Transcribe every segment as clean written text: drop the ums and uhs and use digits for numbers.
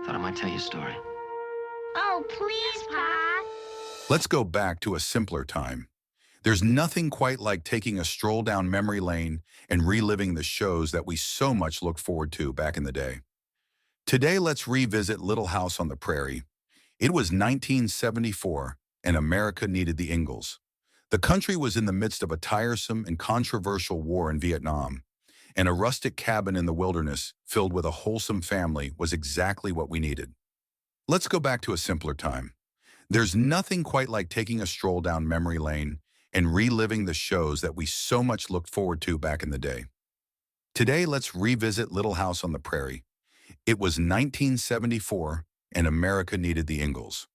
Thought I might tell you a story. Oh, please, Pop. Let's go back to a simpler time. There's nothing quite like taking a stroll down memory lane and reliving the shows that we so much looked forward to back in the day. Today, let's revisit Little House on the Prairie. It was 1974, and America needed the Ingalls. The country was in the midst of a tiresome and controversial war in Vietnam, and a rustic cabin in the wilderness filled with a wholesome family was exactly what we needed. Let's go back to a simpler time. There's nothing quite like taking a stroll down memory lane and reliving the shows that we so much looked forward to back in the day. Today, let's revisit Little House on the Prairie. It was 1974, and America needed the Ingalls.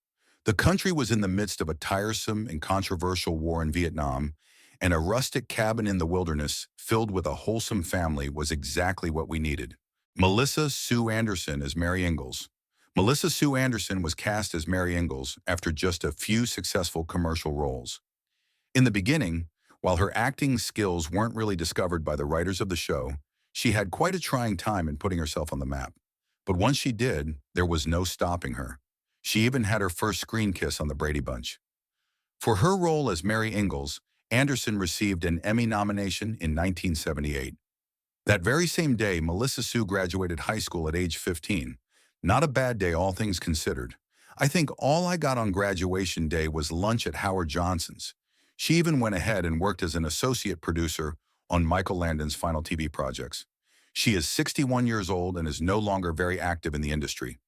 The country was in the midst of a tiresome and controversial war in Vietnam, and a rustic cabin in the wilderness filled with a wholesome family was exactly what we needed. Melissa Sue Anderson as Mary Ingalls. Melissa Sue Anderson was cast as Mary Ingalls after just a few successful commercial roles. In the beginning, while her acting skills weren't really discovered by the writers of the show, she had quite a trying time in putting herself on the map. But once she did, there was no stopping her. She even had her first screen kiss on the Brady Bunch. For her role as Mary Ingalls, Anderson received an Emmy nomination in 1978. That very same day, Melissa Sue graduated high school at age 15. Not a bad day, all things considered. I think all I got on graduation day was lunch at Howard Johnson's. She even went ahead and worked as an associate producer on Michael Landon's final TV projects. She is 61 years old and is no longer very active in the industry.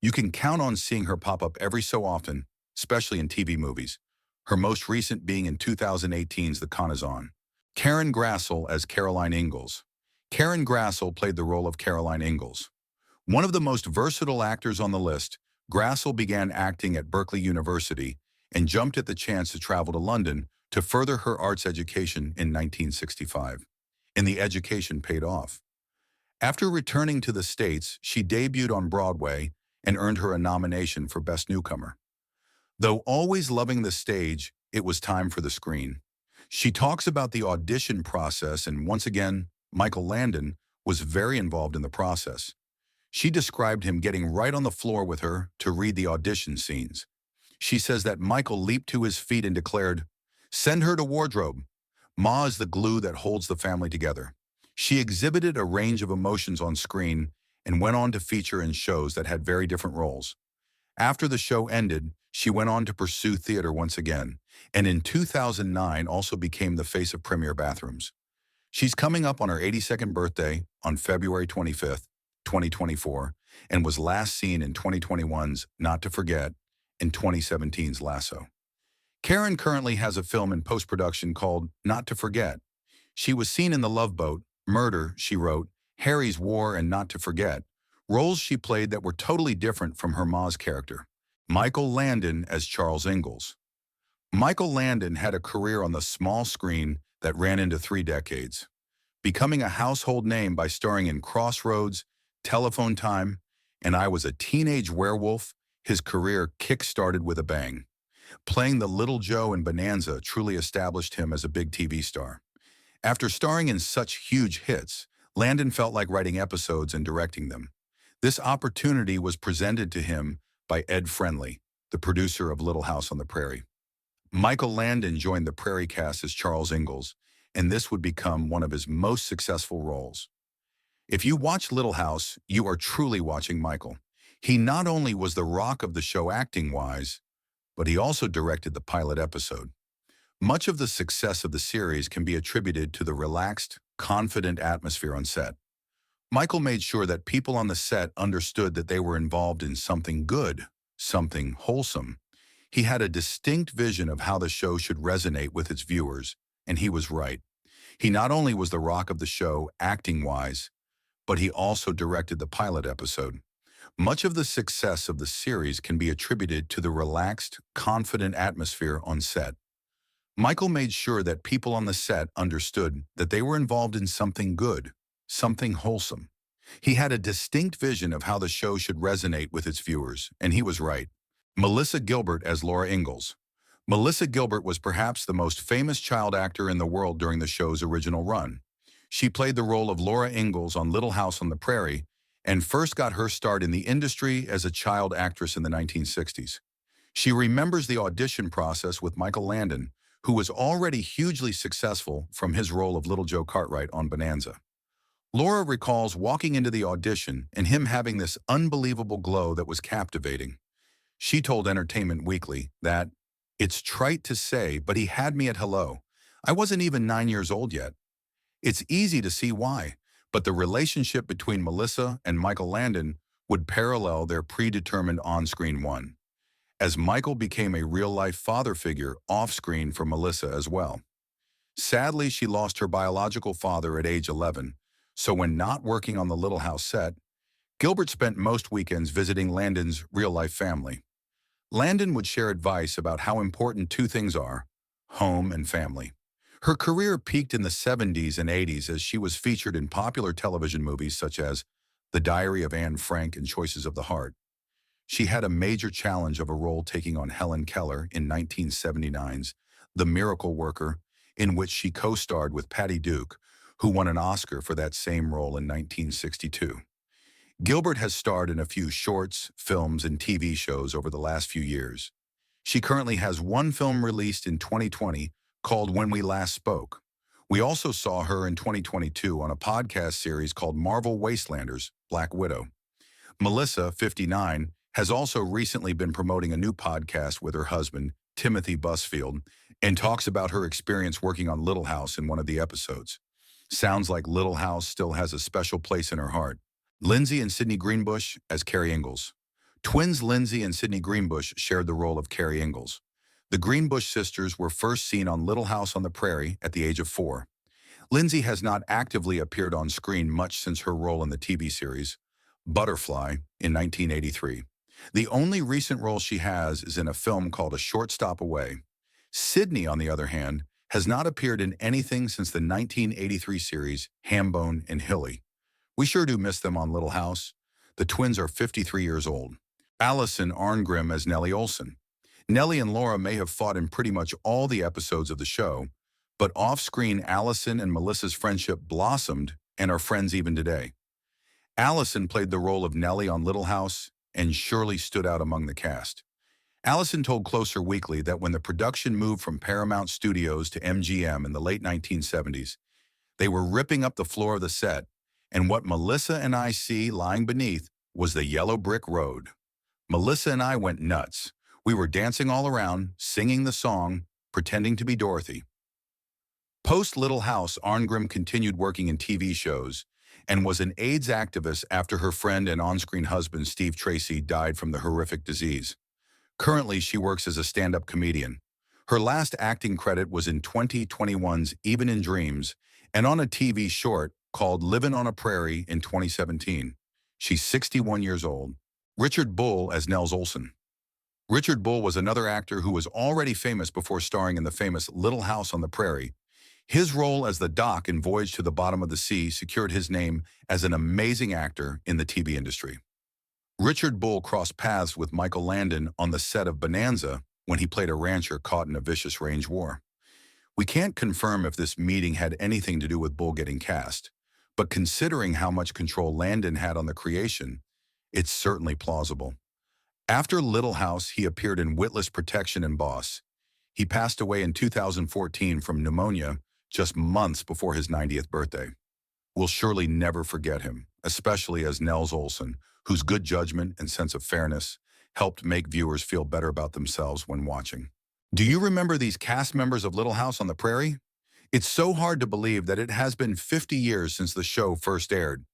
You can count on seeing her pop up every so often, especially in TV movies, her most recent being in 2018's The Con Is On. Karen Grassel as Caroline Ingalls. Karen Grassel played the role of Caroline Ingalls. One of the most versatile actors on the list, Grassel began acting at Berkeley University and jumped at the chance to travel to London to further her arts education in 1965. And the education paid off. After returning to the States, she debuted on Broadway and earned her a nomination for Best Newcomer. Though always loving the stage, it was time for the screen. She talks about the audition process, and once again, Michael Landon was very involved in the process. She described him getting right on the floor with her to read the audition scenes. She says that Michael leaped to his feet and declared, "Send her to wardrobe. Ma is the glue that holds the family together." She exhibited a range of emotions on screen and went on to feature in shows that had very different roles. After the show ended, she went on to pursue theater once again, and in 2009 also became the face of Premier Bathrooms. She's coming up on her 82nd birthday on February 25th, 2024, and was last seen in 2021's Not to Forget and 2017's Lasso. Karen currently has a film in post-production called Not to Forget. She was seen in The Love Boat, Murder, She Wrote, Harry's War, and Not to Forget, roles she played that were totally different from her Ma's character. Michael Landon as Charles Ingalls. Michael Landon had a career on the small screen that ran into 3 decades, becoming a household name by starring in Crossroads, Telephone Time, and I Was a Teenage Werewolf. His career kick-started with a bang. Playing the Little Joe in Bonanza truly established him as a big TV star. After starring in such huge hits, Landon felt like writing episodes and directing them. This opportunity was presented to him by Ed Friendly, the producer of Little House on the Prairie. Michael Landon joined the Prairie cast as Charles Ingalls, and this would become one of his most successful roles. If you watch Little House, you are truly watching Michael. He not only was the rock of the show acting-wise, but he also directed the pilot episode. Much of the success of the series can be attributed to the relaxed, confident atmosphere on set. Michael made sure that people on the set understood that they were involved in something good, something wholesome. He had a distinct vision of how the show should resonate with its viewers, and he was right. He not only was the rock of the show acting-wise, but he also directed the pilot episode. Much of the success of the series can be attributed to the relaxed, confident atmosphere on set. Michael made sure that people on the set understood that they were involved in something good, something wholesome. He had a distinct vision of how the show should resonate with its viewers, and he was right. Melissa Gilbert as Laura Ingalls. Melissa Gilbert was perhaps the most famous child actor in the world during the show's original run. She played the role of Laura Ingalls on Little House on the Prairie and first got her start in the industry as a child actress in the 1960s. She remembers the audition process with Michael Landon, who was already hugely successful from his role of Little Joe Cartwright on Bonanza. Laura recalls walking into the audition and him having this unbelievable glow that was captivating. She told Entertainment Weekly that, "It's trite to say, but he had me at hello. I wasn't even 9 years old yet." It's easy to see why, but the relationship between Melissa and Michael Landon would parallel their predetermined on-screen one, as Michael became a real-life father figure off-screen for Melissa as well. Sadly, she lost her biological father at age 11, so when not working on the Little House set, Gilbert spent most weekends visiting Landon's real-life family. Landon would share advice about how important two things are: home and family. Her career peaked in the 70s and 80s as she was featured in popular television movies such as The Diary of Anne Frank and Choices of the Heart. She had a major challenge of a role taking on Helen Keller in 1979's The Miracle Worker, in which she co-starred with Patty Duke, who won an Oscar for that same role in 1962. Gilbert has starred in a few shorts, films, and TV shows over the last few years. She currently has one film released in 2020 called When We Last Spoke. We also saw her in 2022 on a podcast series called Marvel Wastelanders, Black Widow. Melissa, 59, has also recently been promoting a new podcast with her husband, Timothy Busfield, and talks about her experience working on Little House in one of the episodes. Sounds like Little House still has a special place in her heart. Lindsay and Sydney Greenbush as Carrie Ingalls. Twins Lindsay and Sydney Greenbush shared the role of Carrie Ingalls. The Greenbush sisters were first seen on Little House on the Prairie at the age of 4. Lindsay has not actively appeared on screen much since her role in the TV series Butterfly in 1983. The only recent role she has is in a film called A Short Stop Away. Sydney, on the other hand, has not appeared in anything since the 1983 series Hambone and Hilly. We sure do miss them on Little House. The twins are 53 years old. Allison Arngrim as Nellie Olson. Nellie and Laura may have fought in pretty much all the episodes of the show, but off-screen Allison and Melissa's friendship blossomed and are friends even today. Allison played the role of Nellie on Little House and surely stood out among the cast. Allison told Closer Weekly that when the production moved from Paramount Studios to MGM in the late 1970s, they were ripping up the floor of the set, and what Melissa and I see lying beneath was the yellow brick road. Melissa and I went nuts. We were dancing all around, singing the song, pretending to be Dorothy. Post Little House, Arngrim continued working in TV shows and was an AIDS activist after her friend and on-screen husband Steve Tracy died from the horrific disease. Currently, she works as a stand-up comedian. Her last acting credit was in 2021's Even in Dreams and on a TV short called Livin' on a Prairie in 2017. She's 61 years old. Richard Bull as Nels Olson. Richard Bull was another actor who was already famous before starring in the famous Little House on the Prairie. His role as the Doc in Voyage to the Bottom of the Sea secured his name as an amazing actor in the TV industry. Richard Bull crossed paths with Michael Landon on the set of Bonanza when he played a rancher caught in a vicious range war. We can't confirm if this meeting had anything to do with Bull getting cast, but considering how much control Landon had on the creation, it's certainly plausible. After Little House, he appeared in Witless Protection and Boss. He passed away in 2014 from pneumonia just months before his 90th birthday. We'll surely never forget him, especially as Nels Olson, whose good judgment and sense of fairness helped make viewers feel better about themselves when watching. Do you remember these cast members of Little House on the Prairie? It's so hard to believe that it has been 50 years since the show first aired.